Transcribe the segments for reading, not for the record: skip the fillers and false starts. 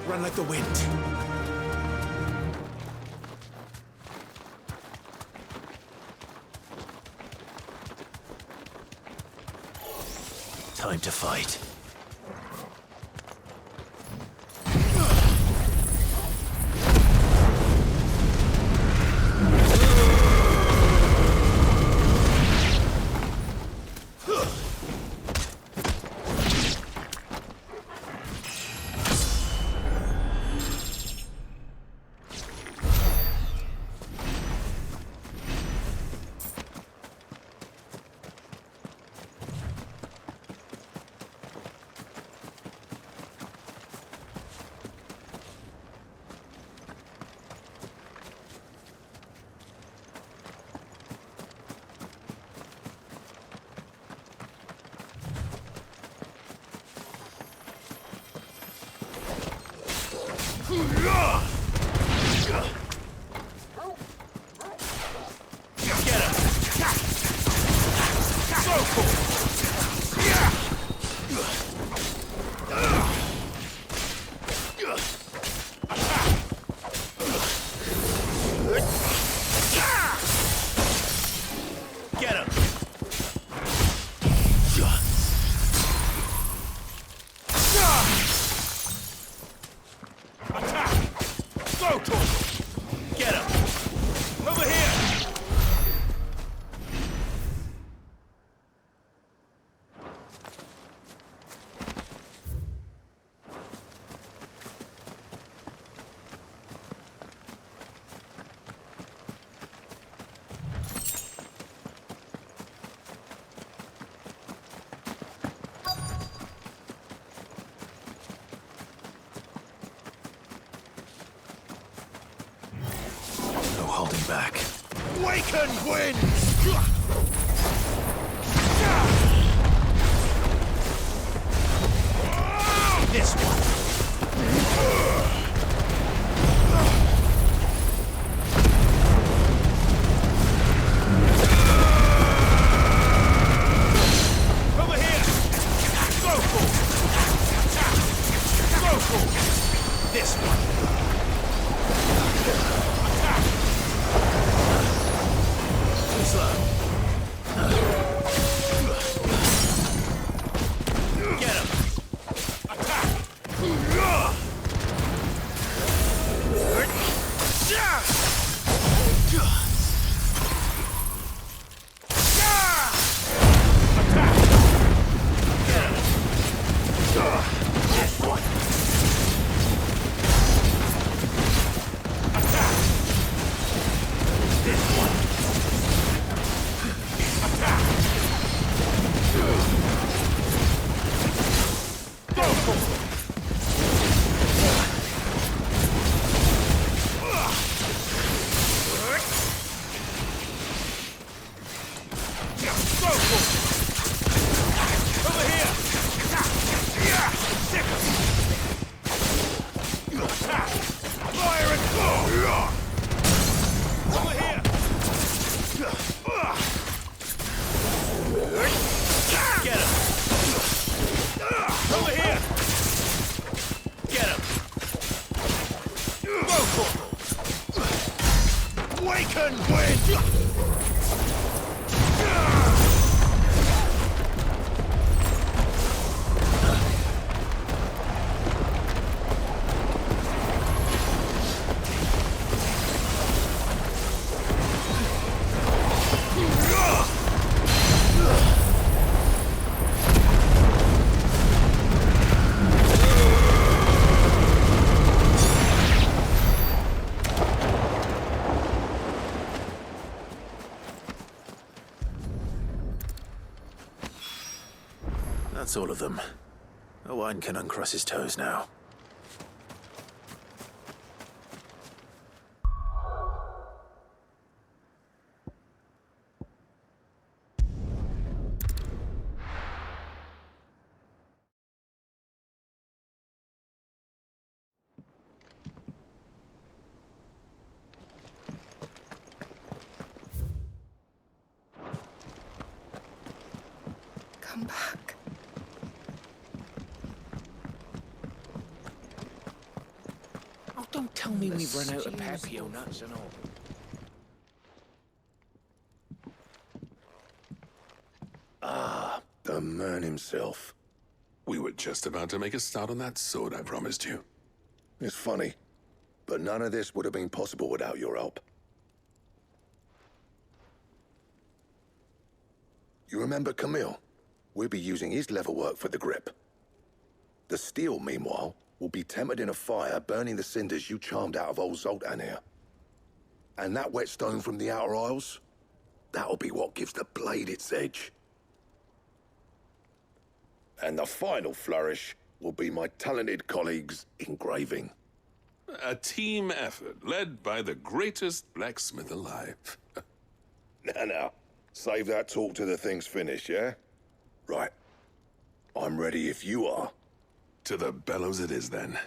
Run like the wind. Time to fight. Holding back. Waken winds! This one. Over here! Go for! Go for! This one. Slow. Get him! Attack! Waken wind! That's all of them. Owen can uncross his toes now. Come back. don't tell me we've run out of Pepio nuts and all. The man himself. We were just about to make a start on that sword I promised you. It's funny, but none of this would have been possible without your help. You remember Camille? We'll be using his leatherwork for the grip. The steel, meanwhile, will be tempered in a fire, burning the cinders you charmed out of old Zoltan here. And that whetstone from the Outer Isles? That'll be what gives the blade its edge. And the final flourish will be my talented colleagues' engraving. A team effort led by the greatest blacksmith alive. Now, save that talk till the thing's finished, yeah? Right. I'm ready if you are. To the bellows it is, then.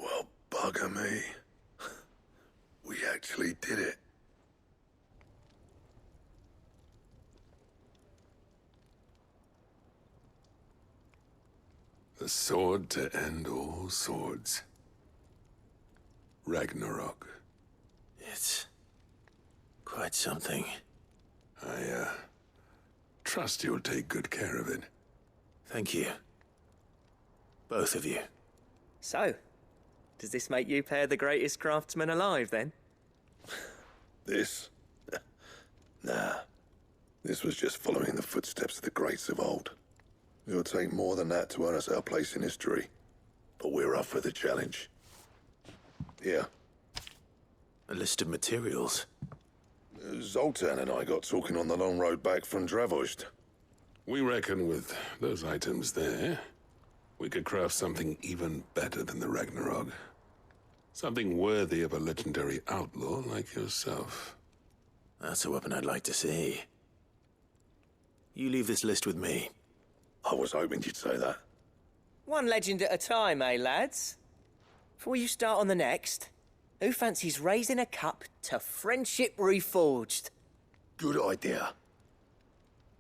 Well, bugger me. We actually did it. The sword to end all swords. Ragnarok. It's quite something. I, trust you'll take good care of it. Thank you. Both of you. So, does this make you pair the greatest craftsmen alive, then? This? Nah. This was just following the footsteps of the greats of old. It'll take more than that to earn us our place in history. But we're up for the challenge. Here. A list of materials. Zoltan and I got talking on the long road back from Dravost. We reckon with those items there, we could craft something even better than the Ragnarok. Something worthy of a legendary outlaw like yourself. That's a weapon I'd like to see. You leave this list with me. I was hoping you'd say that. One legend at a time, eh, lads? Before you start on the next, who fancies raising a cup to friendship reforged? Good idea.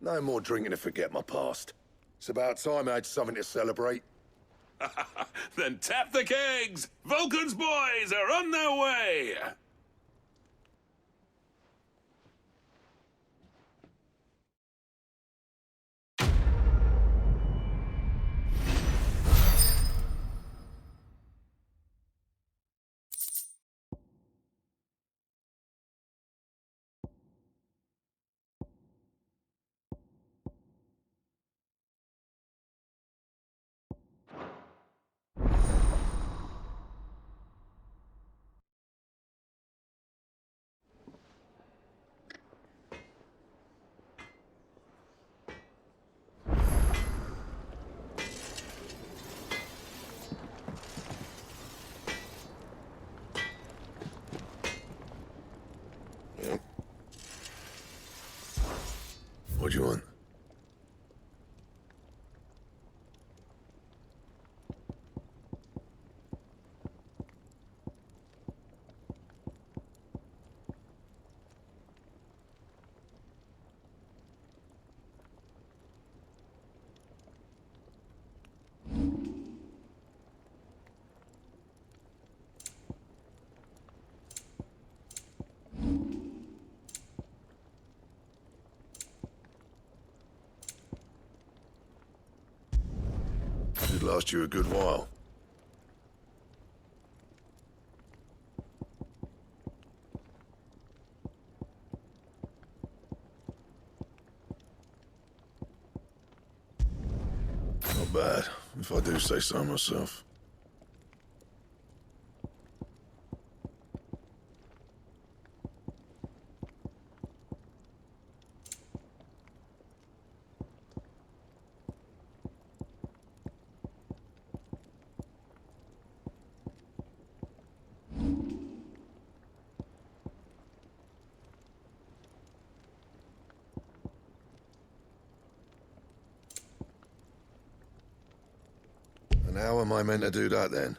No more drinking to forget my past. It's about time I had something to celebrate. Then tap the kegs! Vulcan's boys are on their way! What do you want? Should last you a good while. Not bad, if I do say so myself. And how am I meant to do that then?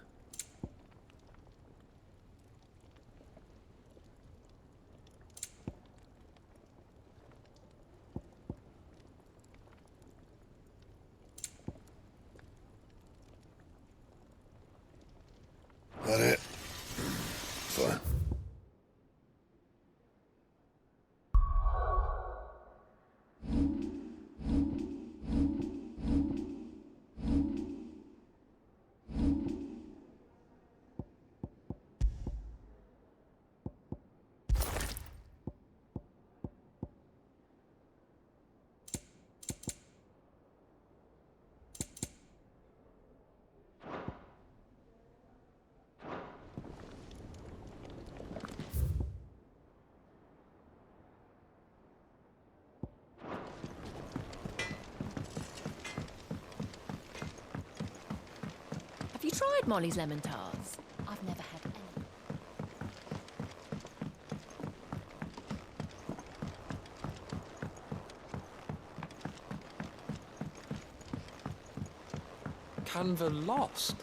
tried Molly's lemon tarts? I've never had any. Canva lost?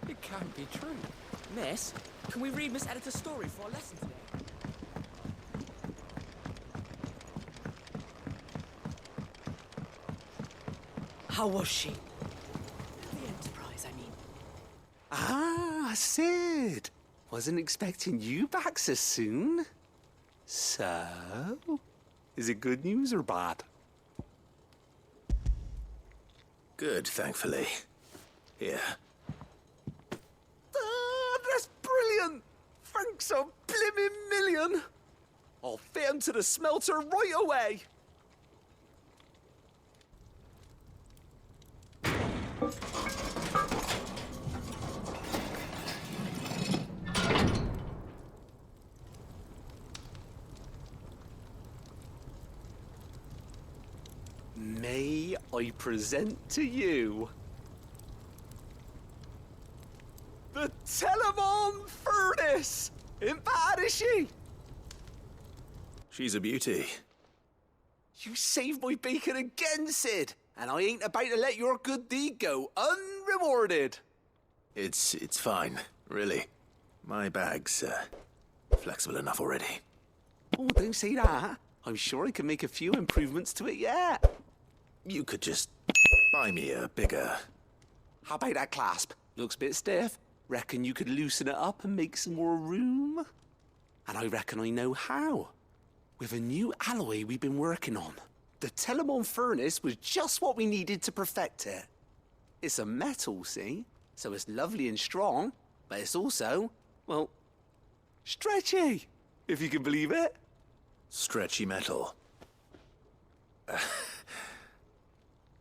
It can't be true. Miss, can we read Miss Editor's story for our lesson today? How was she? The Enterprise, I mean. Ah, Sid. Wasn't expecting you back so soon. So, is it good news or bad? Good, thankfully. Here. Ah, that's brilliant. Thanks a blimmin' million. I'll fit 'em to the smelter right away. May I present to you the Telemon Furnace? Ain't bad, is she? She's a beauty. You saved my bacon again, Sid, and I ain't about to let your good deed go unrewarded. It's fine, really. My bag's flexible enough already. Oh, don't say that. I'm sure I can make a few improvements to it yet. You could just buy me a bigger... How about that clasp? Looks a bit stiff. Reckon you could loosen it up and make some more room? And I reckon I know how. With a new alloy we've been working on. The Telemon Furnace was just what we needed to perfect it. It's a metal, see? So it's lovely and strong, but it's also, well, stretchy, if you can believe it. Stretchy metal.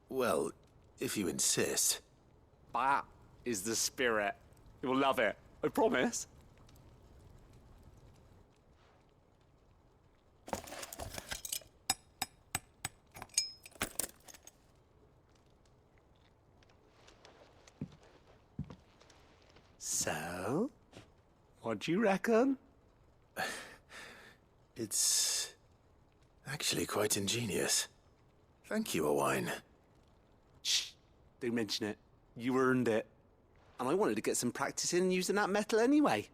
Well, if you insist. That is the spirit. You'll love it, I promise. So, what do you reckon? It's actually quite ingenious. Thank you, Owain. Shh, don't mention it. You earned it. And I wanted to get some practice in using that metal anyway.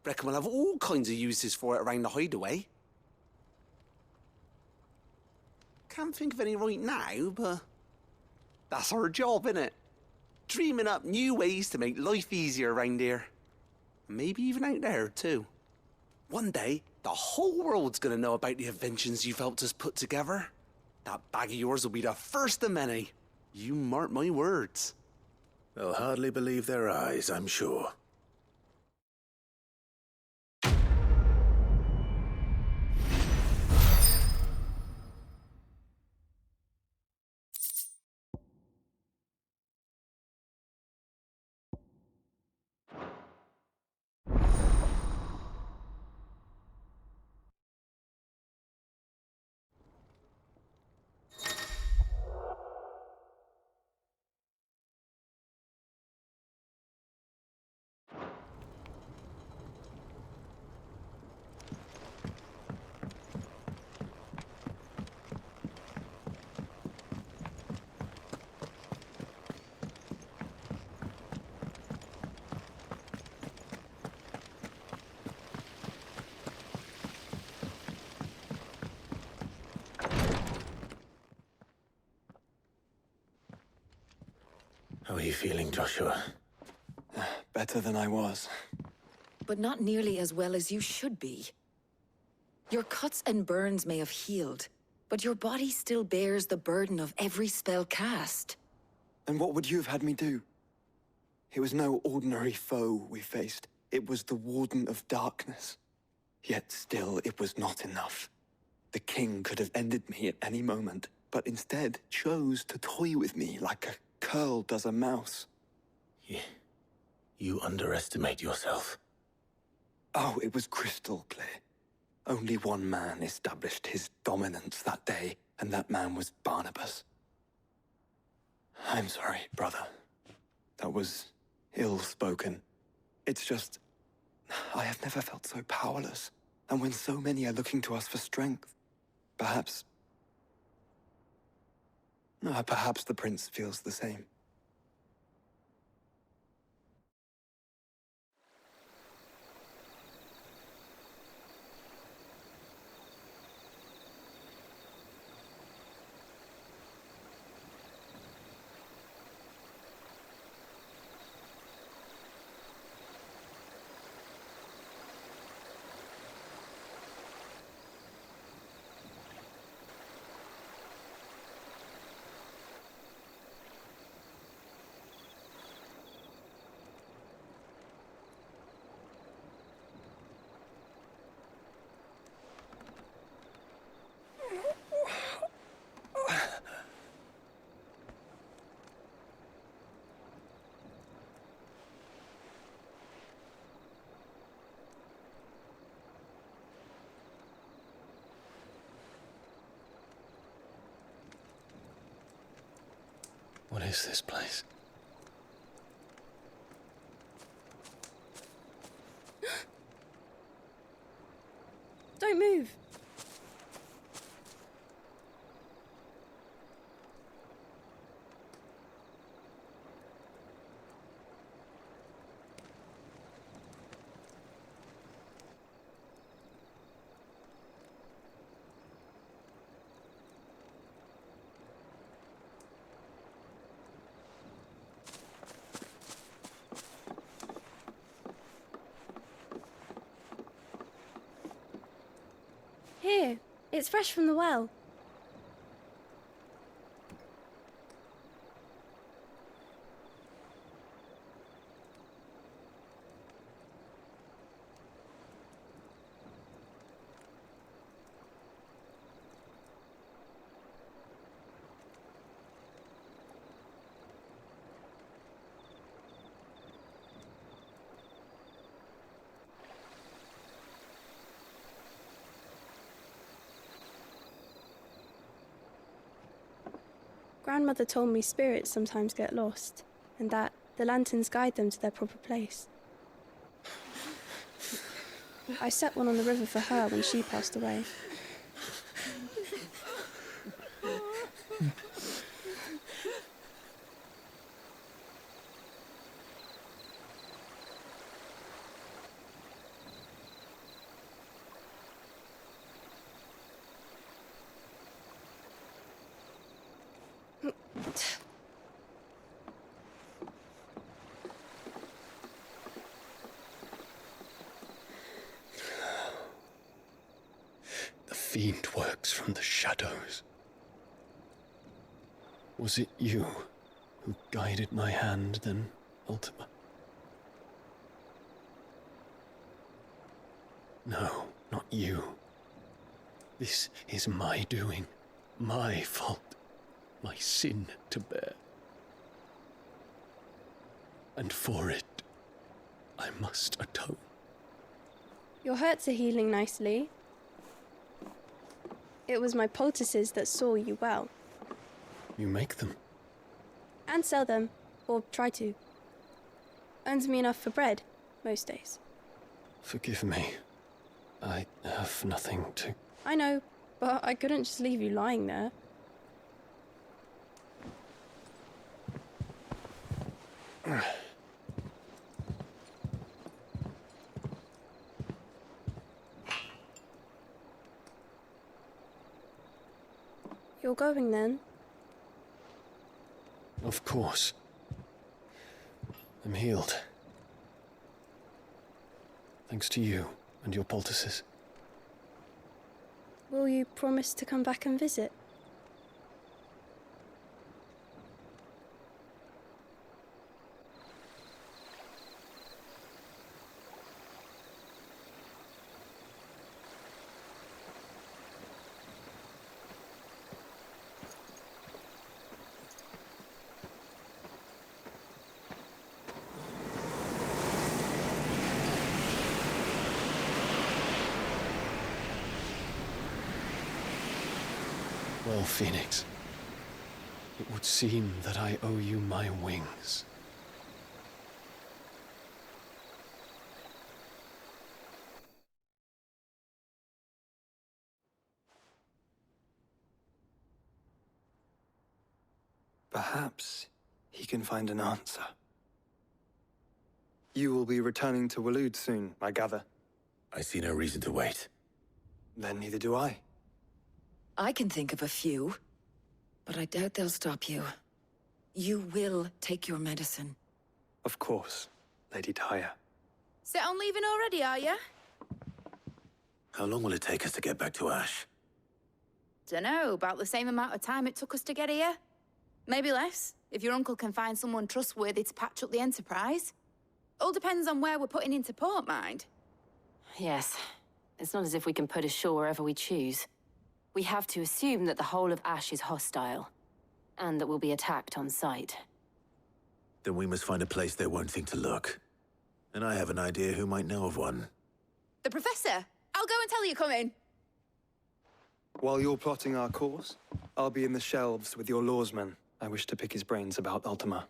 Reckon we'll have all kinds of uses for it around the hideaway. Can't think of any right now, but that's our job, innit? Dreaming up new ways to make life easier around here. Maybe even out there, too. One day, the whole world's gonna know about the inventions you've helped us put together. That bag of yours will be the first of many. You mark my words. They'll hardly believe their eyes, I'm sure. How are you feeling, Joshua? Better than I was. But not nearly as well as you should be. Your cuts and burns may have healed, but your body still bears the burden of every spell cast. And what would you have had me do? It was no ordinary foe we faced. It was the Warden of Darkness. Yet still, it was not enough. The king could have ended me at any moment, but instead chose to toy with me like a curl does a mouse. You underestimate yourself. Oh, it was crystal clear. Only one man established his dominance that day, and that man was Barnabas. I'm sorry, brother. That was ill-spoken. It's just, I have never felt so powerless. And when so many are looking to us for strength, perhaps the prince feels the same. What is this place? Don't move. Here, it's fresh from the well. Grandmother told me spirits sometimes get lost, and that the lanterns guide them to their proper place. I set one on the river for her when she passed away. The fiend works from the shadows. Was it you who guided my hand then, Ultima? No, not you. This is my doing, my fault, my sin to bear. And for it, I must atone. Your hurts are healing nicely. It was my poultices that saw you well. You make them? And sell them, or try to. Earns me enough for bread, most days. Forgive me. I have nothing to... I know, but I couldn't just leave you lying there. You're going then? Of course. I'm healed. Thanks to you and your poultices. Will you promise to come back and visit? Well, Phoenix, it would seem that I owe you my wings. Perhaps he can find an answer. You will be returning to Waloed soon, I gather. I see no reason to wait. Then neither do I. I can think of a few, but I doubt they'll stop you. You will take your medicine. Of course, Lady Tyre. Set on leaving already, are you? How long will it take us to get back to Ash? Dunno, about the same amount of time it took us to get here. Maybe less, if your uncle can find someone trustworthy to patch up the Enterprise. All depends on where we're putting into port, mind. Yes. It's not as if we can put ashore wherever we choose. We have to assume that the whole of Ash is hostile, and that we'll be attacked on sight. Then we must find a place they won't think to look. And I have an idea who might know of one. The Professor! I'll go and tell you coming. While you're plotting our course, I'll be in the shelves with your lawsman. I wish to pick his brains about Ultima.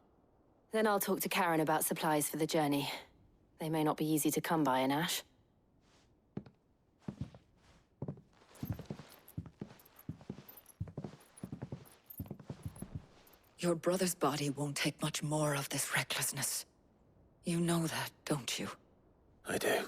Then I'll talk to Karen about supplies for the journey. They may not be easy to come by in Ash. Your brother's body won't take much more of this recklessness. You know that, don't you? I do.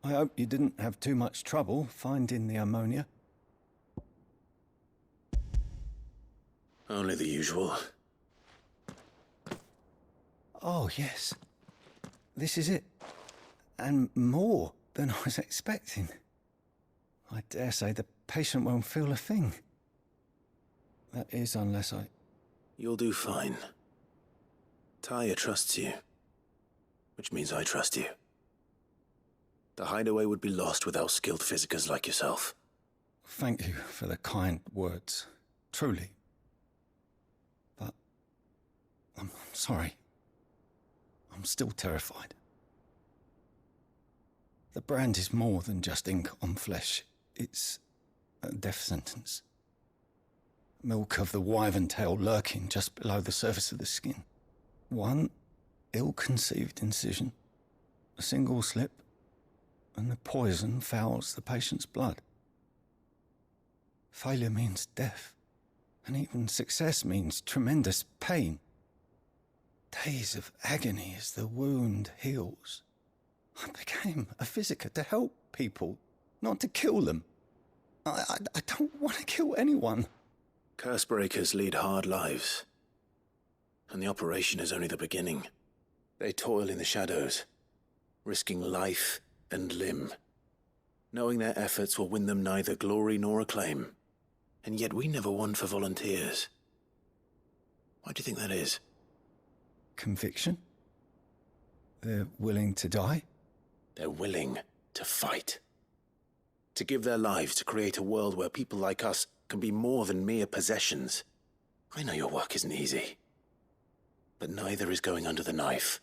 I hope you didn't have too much trouble finding the ammonia. Only the usual. Oh, yes. This is it. And more than I was expecting. I dare say the patient won't feel a thing. That is, unless I... You'll do fine. Tyre trusts you. Which means I trust you. The hideaway would be lost without skilled physicers like yourself. Thank you for the kind words. Truly. But... I'm sorry. I'm still terrified. The brand is more than just ink on flesh. It's a death sentence. Milk of the wyvern tail lurking just below the surface of the skin. One ill-conceived incision, a single slip, and the poison fouls the patient's blood. Failure means death, and even success means tremendous pain. Days of agony as the wound heals. I became a physiker to help people, not to kill them. I don't want to kill anyone. Cursebreakers lead hard lives. And the operation is only the beginning. They toil in the shadows, risking life and limb, knowing their efforts will win them neither glory nor acclaim. And yet we never won for volunteers. Why do you think that is? Conviction? They're willing to die? They're willing to fight. To give their lives to create a world where people like us can be more than mere possessions. I know your work isn't easy. But neither is going under the knife.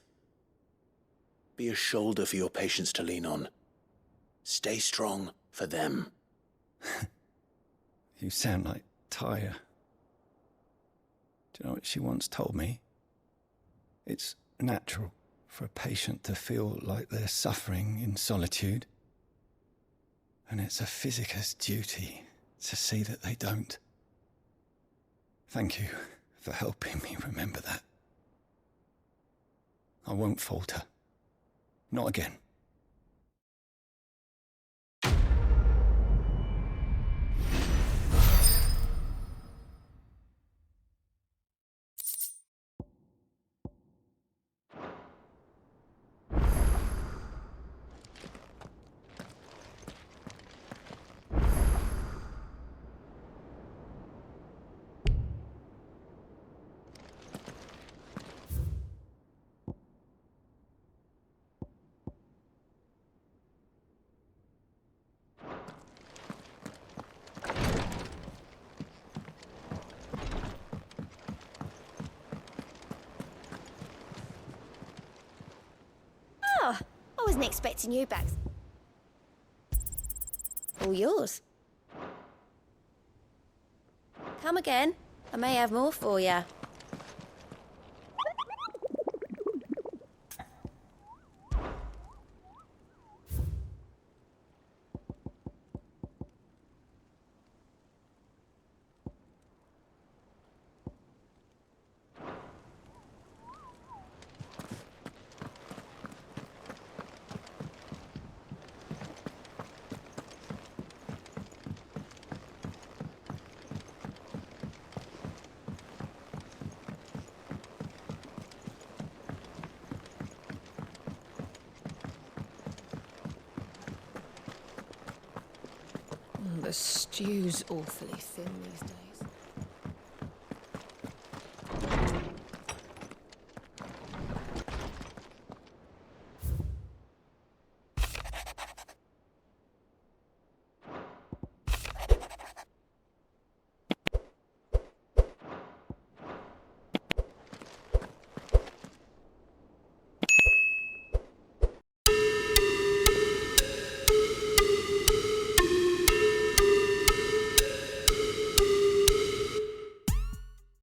Be a shoulder for your patients to lean on. Stay strong for them. You sound like Tyre. Do you know what she once told me? It's natural for a patient to feel like they're suffering in solitude. And it's a physiker's duty to see that they don't. Thank you for helping me remember that. I won't falter. Not again. I wasn't expecting you back. All yours. Come again. I may have more for you. The stew's awfully thin these days.